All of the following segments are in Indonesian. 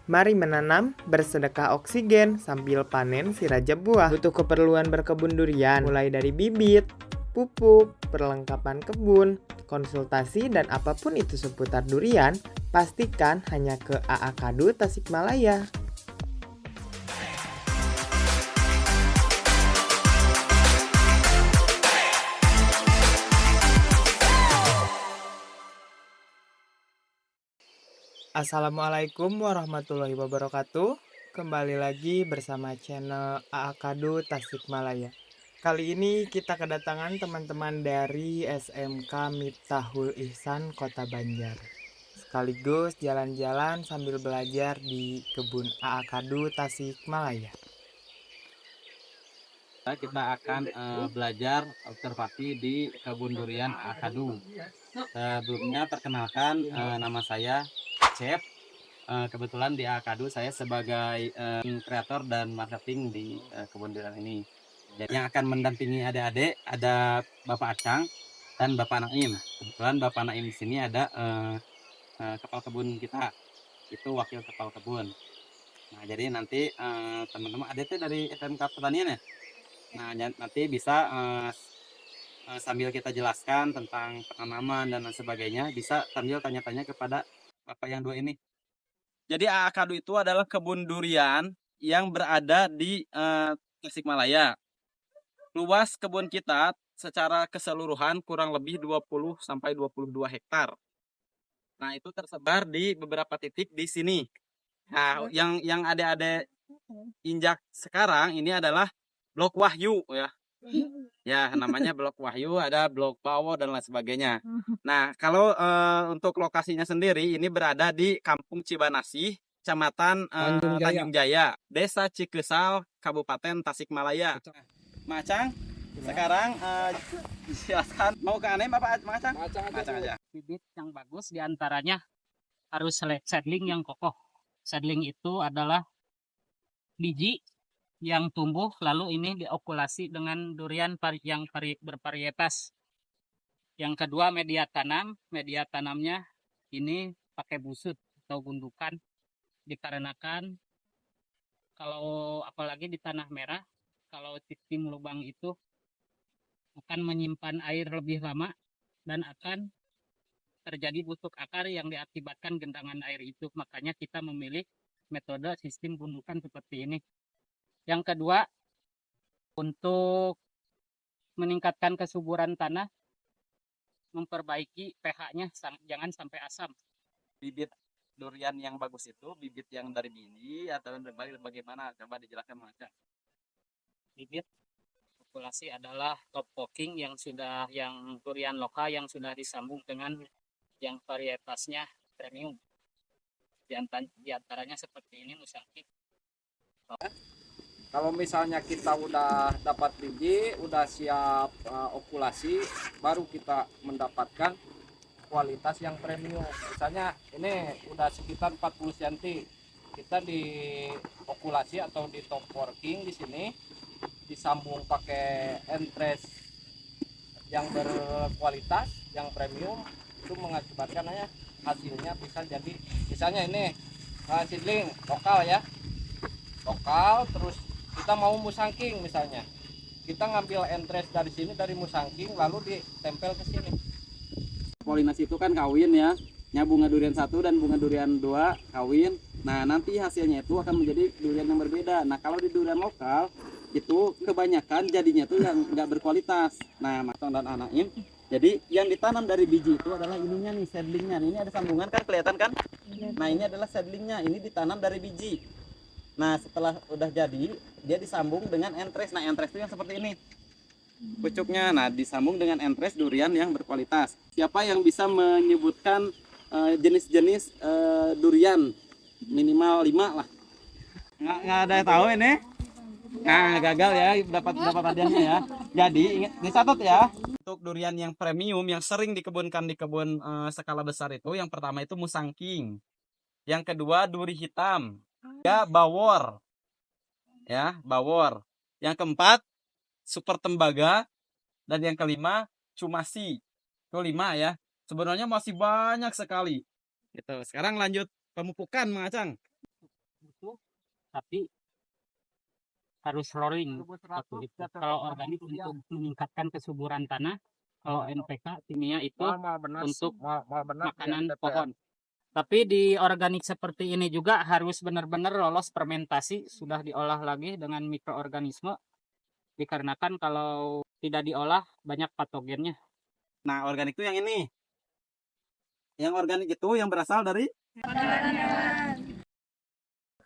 Mari menanam, bersedekah oksigen, sambil panen si raja buah. Butuh keperluan berkebun durian, mulai dari bibit, pupuk, perlengkapan kebun, konsultasi, dan apapun itu seputar durian, pastikan hanya ke AA Kadu Tasikmalaya. Assalamualaikum warahmatullahi wabarakatuh. Kembali lagi bersama channel AA Kadu Tasikmalaya. Kali ini kita kedatangan teman-teman dari SMK Miftahul Ihsan Kota Banjar. Sekaligus jalan-jalan sambil belajar di kebun AA Kadu Tasikmalaya. Kita akan belajar observasi di kebun durian Akadu. Sebelumnya perkenalkan, nama saya Cep. Kebetulan di Akadu saya sebagai kreator dan marketing di kebun durian ini. Dan yang akan mendampingi adik-adik ada Bapak Acang dan Bapak Naim. Kebetulan Bapak Naim di sini ada kepala kebun kita, itu wakil kepala kebun. Nah, jadi nanti teman-teman adik itu dari SMK Pertanian ya. Nah, nanti bisa sambil kita jelaskan tentang penanaman dan lain sebagainya, bisa sambil tanya-tanya kepada Bapak yang dua ini. Jadi Akadu itu adalah kebun durian yang berada di Tasikmalaya. Luas kebun kita secara keseluruhan kurang lebih 20 sampai 22 hektar. Nah, itu tersebar di beberapa titik di sini. Nah, yang adik-adik injak sekarang ini adalah Blok Wahyu ya. Ya, namanya Blok Wahyu, ada Blok Bawo dan lain sebagainya. Nah, kalau untuk lokasinya sendiri ini berada di Kampung Cibanasih, Kecamatan Tanjung Jaya, Desa Cikesal, Kabupaten Tasikmalaya. Macang, sekarang silakan mau ke Anem apa Macang? Macang aja. Bibit yang bagus diantaranya harus seedling yang kokoh. Seedling itu adalah biji yang tumbuh lalu ini diokulasi dengan durian yang bervarietas. Yang kedua media tanam. Media tanamnya ini pakai busut atau gundukan, dikarenakan kalau apalagi di tanah merah, kalau sistem lubang itu akan menyimpan air lebih lama dan akan terjadi busuk akar yang diakibatkan gendangan air itu. Makanya kita memilih metode sistem gundukan seperti ini. Yang kedua, untuk meningkatkan kesuburan tanah, memperbaiki pH-nya jangan sampai asam. Bibit durian yang bagus itu bibit yang dari biji atau dari bagaimana? Coba dijelaskan Macang. Bibit populasi adalah top poking yang durian lokal yang sudah disambung dengan yang varietasnya premium. Di antaranya seperti ini Nusaki. Kalau misalnya kita udah dapat biji, udah siap okulasi, baru kita mendapatkan kualitas yang premium. Misalnya ini udah sekitar 40 cm, kita di okulasi atau di top working di sini disambung pakai entres yang berkualitas, yang premium, itu mengakibatkan hasilnya bisa jadi, misalnya ini seedling lokal ya, lokal, terus kita mau musangking misalnya, kita ngambil entres dari sini dari musangking lalu ditempel ke sini. Polinasi itu kan kawin ya, bunga durian 1 dan bunga durian 2 kawin. Nah, nanti hasilnya itu akan menjadi durian yang berbeda. Nah, kalau di durian lokal itu kebanyakan jadinya tuh yang nggak berkualitas. Nah, Matang dan Anaim, jadi yang ditanam dari biji itu adalah ininya nih, seedlingnya. Ini ada sambungan kan, kelihatan kan? Nah, ini adalah seedlingnya, ini ditanam dari biji. Nah, setelah udah jadi, dia disambung dengan entres. Nah, entres itu yang seperti ini pucuknya. Nah, disambung dengan entres durian yang berkualitas. Siapa yang bisa menyebutkan jenis-jenis durian minimal 5 lah? Nggak ada yang tahu ini. Nah, gagal ya dapat hadiahnya ya. Jadi ingat, dicatat ya. Untuk durian yang premium yang sering dikebunkan di kebun skala besar itu, yang pertama itu musangking. Yang kedua duri hitam. Ya, bawor. Ya, bawor. Yang keempat super tembaga, dan yang kelima cumasi. Itu 5 ya. Sebenarnya masih banyak sekali. Gitu. Sekarang lanjut pemupukan, Mang Acang. tapi harus rolling seperti itu. Kalau organik untuk meningkatkan kesuburan tanah, kalau NPK kimia itu untuk makanan pohon. Tapi di organik seperti ini juga harus benar-benar lolos fermentasi, sudah diolah lagi dengan mikroorganisme, dikarenakan kalau tidak diolah banyak patogennya. Nah, organik itu yang ini. Yang organik itu yang berasal dari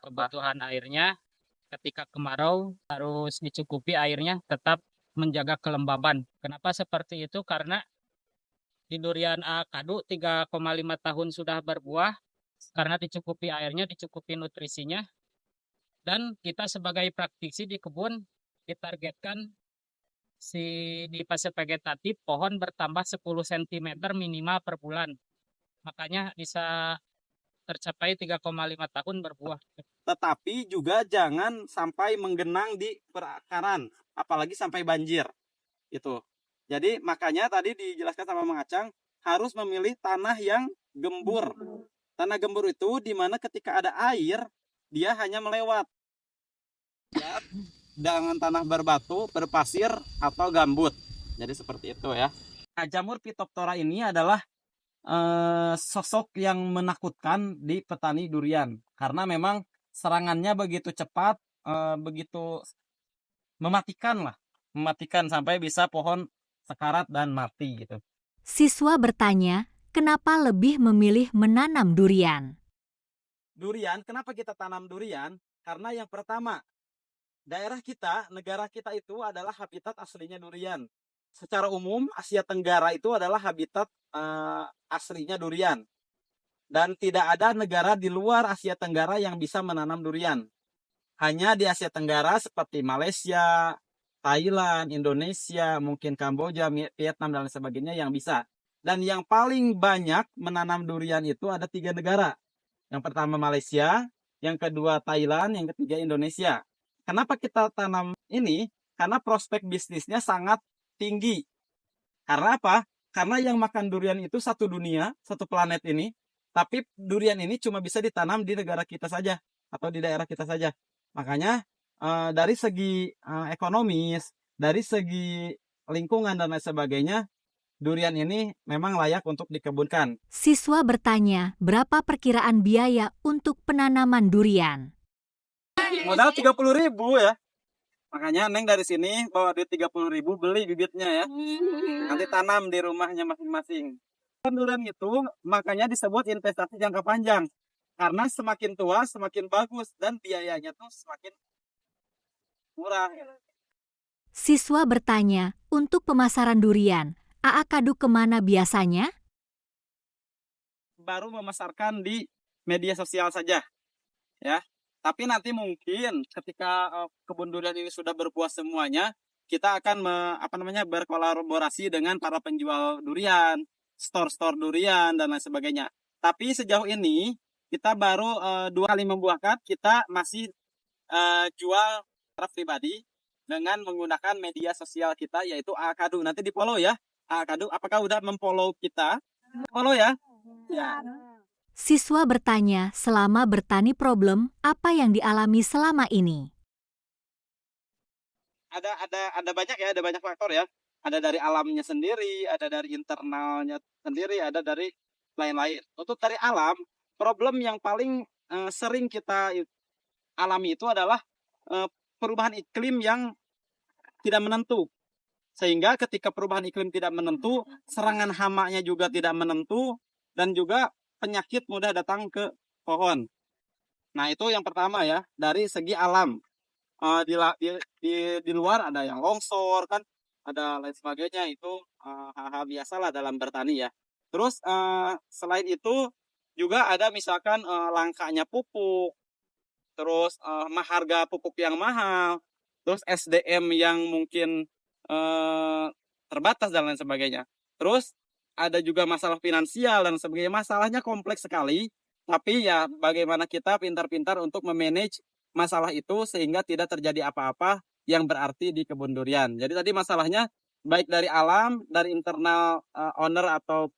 Kebutuhan airnya ketika kemarau harus dicukupi airnya, tetap menjaga kelembaban. Kenapa seperti itu? Karena di durian Akadu 3,5 tahun sudah berbuah, karena dicukupi airnya, dicukupi nutrisinya. Dan kita sebagai praktisi di kebun ditargetkan di fase vegetatif pohon bertambah 10 cm minimal per bulan. Makanya bisa tercapai 3,5 tahun berbuah. Tetapi juga jangan sampai menggenang di perakaran, apalagi sampai banjir. Itu. Jadi makanya tadi dijelaskan sama Mang Acang harus memilih tanah yang gembur. Tanah gembur itu di mana ketika ada air dia hanya melewat. Ya, dengan tanah berbatu, berpasir atau gambut. Jadi seperti itu ya. Nah, jamur Phytophthora ini adalah sosok yang menakutkan di petani durian karena memang serangannya begitu cepat, begitu mematikan sampai bisa pohon sekarat dan mati gitu. Siswa bertanya, kenapa lebih memilih menanam durian? Durian, kenapa kita tanam durian? Karena yang pertama, daerah kita, negara kita itu adalah habitat aslinya durian. Secara umum, Asia Tenggara itu adalah habitat aslinya durian. Dan tidak ada negara di luar Asia Tenggara yang bisa menanam durian. Hanya di Asia Tenggara seperti Malaysia, Thailand, Indonesia, mungkin Kamboja, Vietnam, dan sebagainya yang bisa. Dan yang paling banyak menanam durian itu ada 3 negara. Yang pertama Malaysia, yang kedua Thailand, yang ketiga Indonesia. Kenapa kita tanam ini? Karena prospek bisnisnya sangat tinggi. Karena apa? Karena yang makan durian itu satu dunia, satu planet ini. Tapi durian ini cuma bisa ditanam di negara kita saja atau di daerah kita saja. Makanya dari segi ekonomis, dari segi lingkungan dan lain sebagainya, durian ini memang layak untuk dikebunkan. Siswa bertanya, berapa perkiraan biaya untuk penanaman durian? Modal 30.000 ya. Makanya Neng dari sini bawa duit 30.000 beli bibitnya ya. Nanti tanam di rumahnya masing-masing. Durian itu makanya disebut investasi jangka panjang. Karena semakin tua semakin bagus dan biayanya tuh semakin murah. Siswa bertanya, untuk pemasaran durian, Akadu kemana biasanya? Baru memasarkan di media sosial saja, ya. Tapi nanti mungkin ketika kebun durian ini sudah berbuah semuanya, kita akan berkolaborasi dengan para penjual durian, store-store durian dan lain sebagainya. Tapi sejauh ini kita baru 2 kali membuahkan, kita masih jual secara pribadi dengan menggunakan media sosial kita yaitu Akadu. Nanti di follow ya Akadu. Apakah udah memfollow kita? Follow ya. Ya. Siswa bertanya, selama bertani problem, apa yang dialami selama ini? Ada banyak ya, ada banyak faktor ya. Ada dari alamnya sendiri, ada dari internalnya sendiri, ada dari lain-lain. Untuk dari alam, problem yang paling sering kita alami itu adalah perubahan iklim yang tidak menentu. Sehingga ketika perubahan iklim tidak menentu, serangan hamanya juga tidak menentu, dan juga penyakit mudah datang ke pohon. Nah itu yang pertama ya, dari segi alam. Di luar ada yang longsor kan, ada lain sebagainya, itu hal-hal biasalah dalam bertani ya. Terus selain itu juga ada misalkan langkanya pupuk, terus harga pupuk yang mahal, terus SDM yang mungkin terbatas dan lain sebagainya. Terus ada juga masalah finansial dan sebagainya. Masalahnya kompleks sekali, tapi ya bagaimana kita pintar-pintar untuk memanage masalah itu sehingga tidak terjadi apa-apa yang berarti di kebun durian. Jadi tadi masalahnya baik dari alam, dari internal owner atau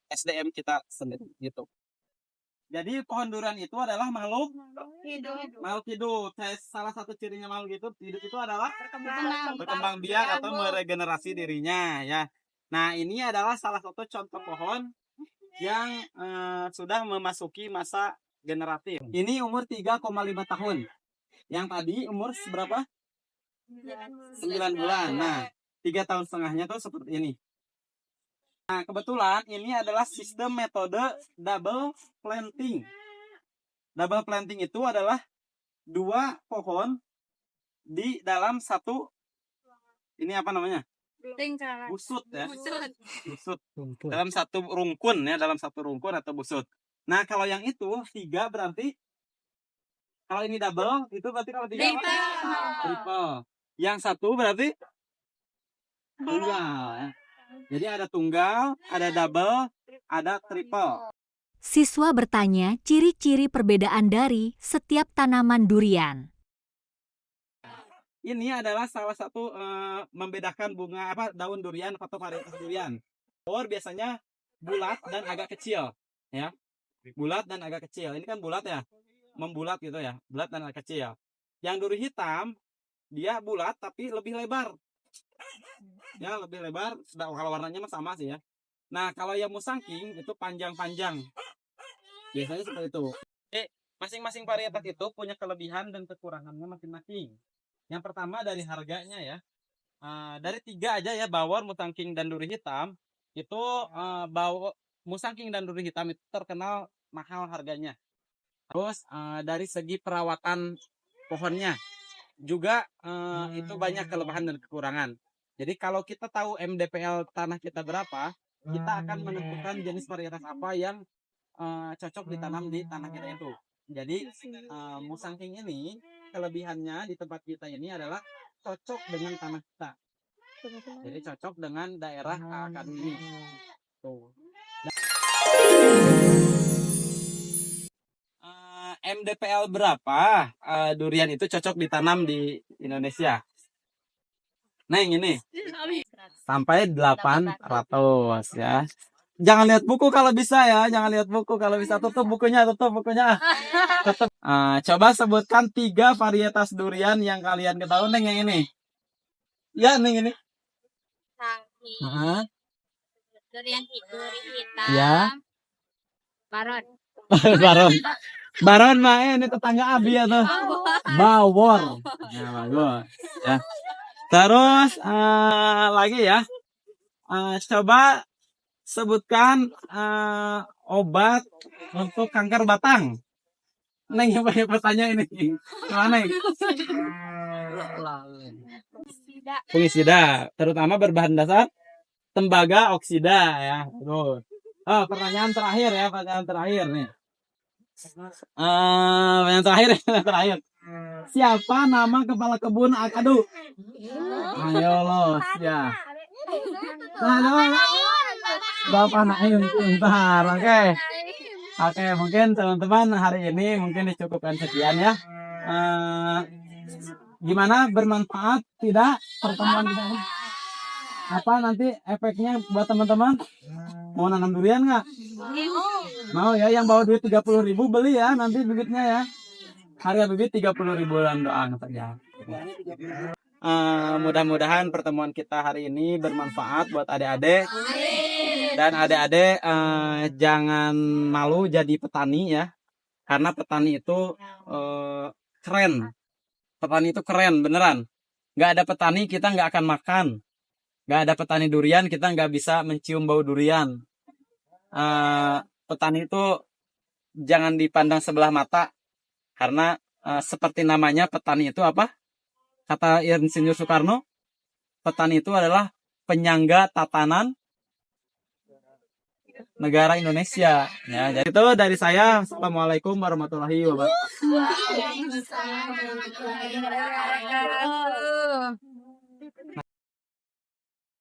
SDM kita sendiri gitu. Jadi pohon durian itu adalah makhluk hidup. Salah satu cirinya makhluk hidup itu adalah berkembang biak atau meregenerasi dirinya ya. Nah, ini adalah salah satu contoh pohon yang sudah memasuki masa generatif. Ini umur 3,5 tahun. Yang tadi umur berapa? 9 bulan. Nah, 3 tahun setengahnya tuh seperti ini. Nah, kebetulan ini adalah sistem metode double planting. Double planting itu adalah 2 pohon di dalam satu, ini apa namanya? Busut ya. Busut. Dalam satu rungkun ya, dalam satu rungkun atau busut. Nah, kalau yang itu 3 berarti, kalau ini double, itu berarti kalau 3 triple. Yang satu berarti tunggal ya. Jadi ada tunggal, ada double, ada triple. Siswa bertanya ciri-ciri perbedaan dari setiap tanaman durian. Ini adalah salah satu membedakan bunga daun durian atau varietas durian. Biasanya bulat dan agak kecil, ya. Bulat dan agak kecil. Ini kan bulat ya, membulat gitu ya, bulat dan agak kecil. Yang duri hitam dia bulat tapi lebih lebar. Ya, lebih lebar. Kalau warnanya sama sih ya. Nah, kalau yang musangking itu panjang-panjang. Biasanya seperti itu. Masing-masing varietas itu punya kelebihan dan kekurangannya masing-masing. Yang pertama dari harganya ya. Dari 3 aja ya, bawor, musangking, dan duri hitam. Itu musangking dan duri hitam itu terkenal mahal harganya. Terus dari segi perawatan pohonnya juga itu banyak kelebihan dan kekurangan. Jadi kalau kita tahu MDPL tanah kita berapa, kita akan menentukan jenis varietas apa yang cocok ditanam di tanah kita itu. Jadi musangking ini kelebihannya di tempat kita ini adalah cocok dengan tanah kita. Jadi cocok dengan daerah Akadu ini. Tuh. MDPL berapa durian itu cocok ditanam di Indonesia? Nah, yang ini sampai 800 ya. Jangan lihat buku kalau bisa ya, jangan lihat buku kalau bisa, tutup bukunya. Tutup. Coba sebutkan 3 varietas durian yang kalian ketahui. Neng, yang ini. Ya, Neng, ini. Durian hitam. Ya. Baron. Baron mah ini tetangga Abi ya tuh. Bawor. Ya, bagus. Ya. Terus lagi ya. Coba sebutkan obat untuk kanker batang. Neng, yang banyak bertanya ini. Mana? Fungisida, terutama berbahan dasar tembaga oksida ya. Terus. Pertanyaan terakhir ya, nih. Pertanyaan terakhir. Siapa nama kepala kebun Akadu? Ayo los ya. Bapak Naim bentar, oke, mungkin teman-teman hari ini mungkin dicukupkan sekian ya. Gimana, bermanfaat tidak pertemuan kita ini? Apa nanti efeknya buat teman-teman? Mau nanam durian nggak? Mau ya, yang bawa duit 30.000 beli ya nanti bibitnya ya. Harga bibit 30.000 dan doang saja. Mudah-mudahan pertemuan kita hari ini bermanfaat buat adik-adik. Dan adik-adik jangan malu jadi petani ya. Karena petani itu keren. Petani itu keren beneran. Nggak ada petani kita nggak akan makan. Nggak ada petani durian kita nggak bisa mencium bau durian. Petani itu jangan dipandang sebelah mata. Karena seperti namanya, petani itu apa? Kata Insinyur Soekarno, petani itu adalah penyangga tatanan negara Indonesia. Ya, jadi itu dari saya. Assalamualaikum warahmatullahi wabarakatuh.